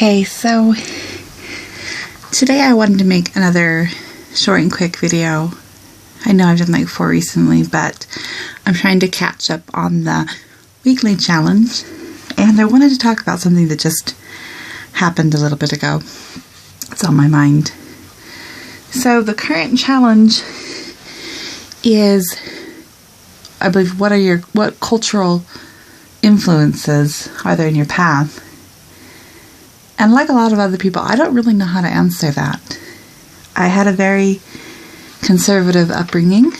Okay, so today I wanted to make another short and quick video. I know I've done like 4 recently, but I'm trying to catch up on the weekly challenge, and I wanted to talk about something that just happened a little bit ago. It's on my mind. So the current challenge is, I believe, what cultural influences are there in your path? And like a lot of other people, I don't really know how to answer that. I had a very conservative upbringing,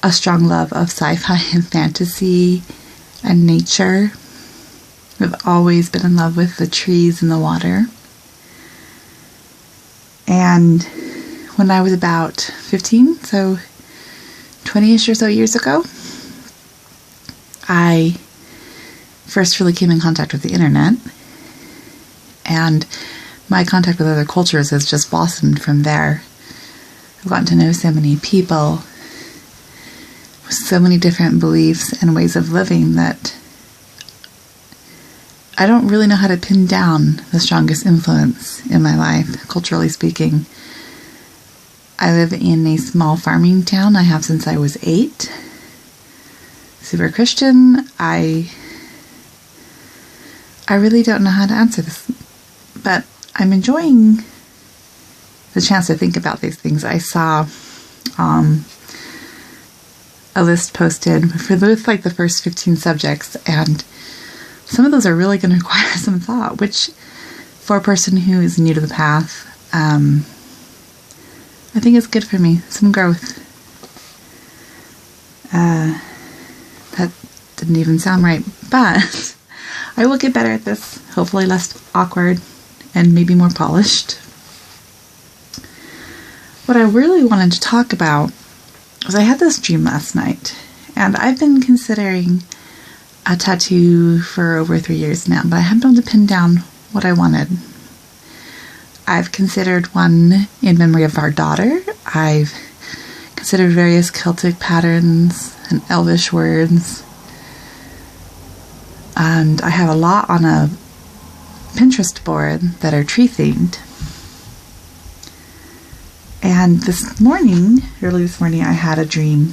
a strong love of sci-fi and fantasy and nature. I've always been in love with the trees and the water. And when I was about 15, so 20-ish or so years ago, I first really came in contact with the internet. And my contact with other cultures has just blossomed from there. I've gotten to know so many people with so many different beliefs and ways of living that I don't really know how to pin down the strongest influence in my life, culturally speaking. I live in a small farming town. I have since I was 8. Super Christian. I really don't know how to answer this, but I'm enjoying the chance to think about these things. I saw a list posted for both like the first 15 subjects, and some of those are really going to require some thought, which for a person who is new to the path, I think is good for me. Some growth. That didn't even sound right, but I will get better at this, hopefully less awkward and maybe more polished. What I really wanted to talk about was I had this dream last night, and I've been considering a tattoo for over 3 years now, but I haven't been able to pin down what I wanted. I've considered one in memory of our daughter. I've considered various Celtic patterns and Elvish words. And I have a lot on a Pinterest board that are tree themed. And early this morning, I had a dream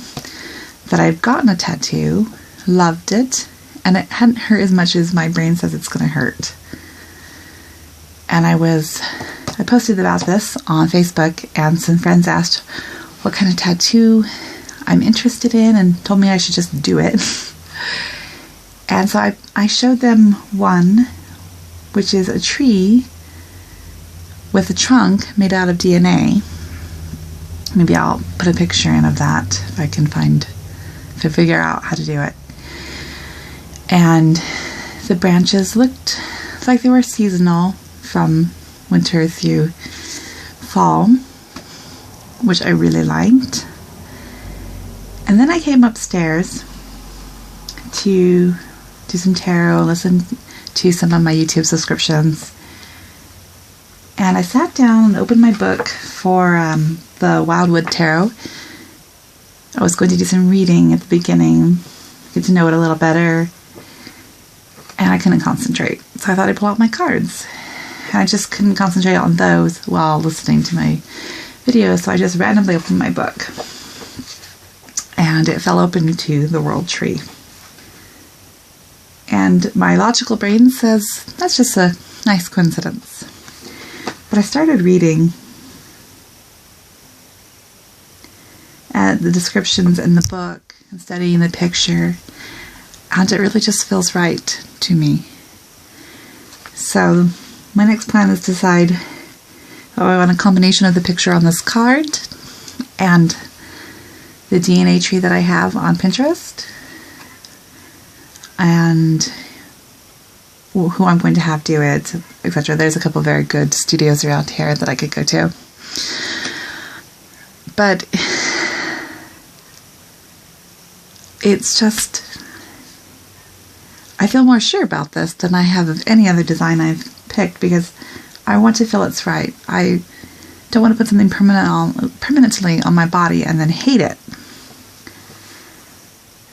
that I've gotten a tattoo, loved it, and it hadn't hurt as much as my brain says it's going to hurt. And I posted about this on Facebook, and some friends asked what kind of tattoo I'm interested in and told me I should just do it. And so I showed them one, which is a tree with a trunk made out of DNA. Maybe I'll put a picture in of that if I can figure out how to do it. And the branches looked like they were seasonal from winter through fall, which I really liked. And then I came upstairs to do some tarot, listen to some of my YouTube subscriptions. And I sat down and opened my book for the Wildwood Tarot. I was going to do some reading at the beginning, get to know it a little better, and I couldn't concentrate. So I thought I'd pull out my cards. And I just couldn't concentrate on those while listening to my videos, so I just randomly opened my book. And it fell open to the World Tree. And my logical brain says, that's just a nice coincidence. But I started reading at the descriptions in the book and studying the picture, and it really just feels right to me. So my next plan is to decide, I want a combination of the picture on this card and the DNA tree that I have on Pinterest, and who I'm going to have do it, etc. There's a couple very good studios around here that I could go to. But it's just, I feel more sure about this than I have of any other design I've picked, because I want to feel it's right. I don't want to put something permanently on my body and then hate it.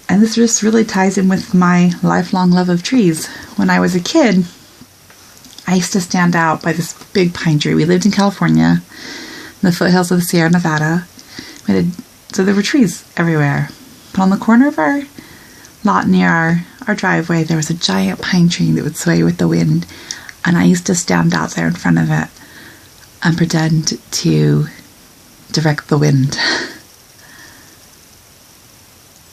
And this just really ties in with my lifelong love of trees. When I was a kid, I used to stand out by this big pine tree. We lived in California, in the foothills of the Sierra Nevada. So there were trees everywhere. But on the corner of our lot near our driveway, there was a giant pine tree that would sway with the wind. And I used to stand out there in front of it and pretend to direct the wind.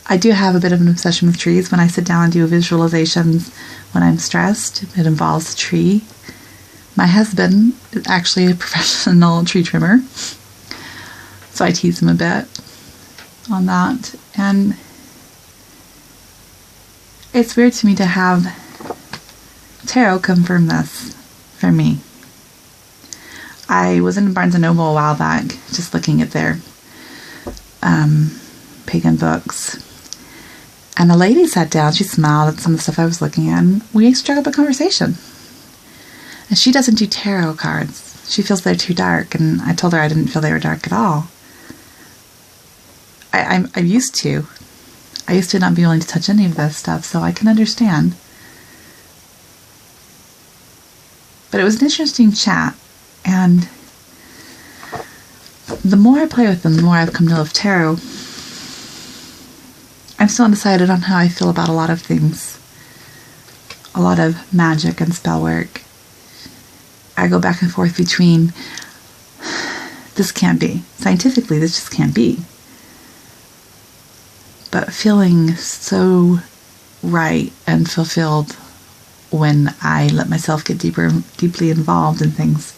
I do have a bit of an obsession with trees. When I sit down and do visualizations when I'm stressed, it involves a tree. My husband is actually a professional tree trimmer, so I tease him a bit on that. And it's weird to me to have tarot confirm this for me. I was in Barnes & Noble a while back, just looking at their Pagan books. And a lady sat down, she smiled at some of the stuff I was looking at, and we struck up a conversation. And she doesn't do tarot cards. She feels they're too dark, and I told her I didn't feel they were dark at all. I used to. I used to not be willing to touch any of this stuff, so I can understand. But it was an interesting chat, and the more I play with them, the more I've come to love tarot. I'm still undecided on how I feel about a lot of things. A lot of magic and spell work. I go back and forth between, this can't be. Scientifically, this just can't be. But feeling so right and fulfilled when I let myself get deeply involved in things.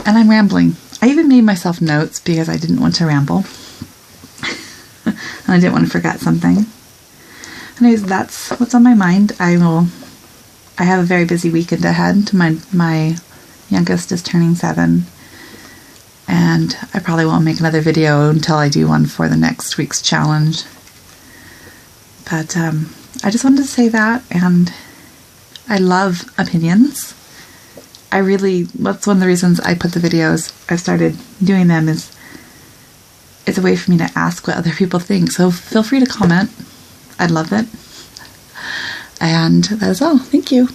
And I'm rambling. I even made myself notes because I didn't want to ramble. And I didn't want to forget something. Anyways, that's what's on my mind. I have a very busy weekend ahead. My youngest is turning 7. And I probably won't make another video until I do one for the next week's challenge. But I just wanted to say that, and I love opinions. That's one of the reasons I put the videos, I've started doing them, is it's a way for me to ask what other people think. So feel free to comment. I'd love it. And that is all. Thank you.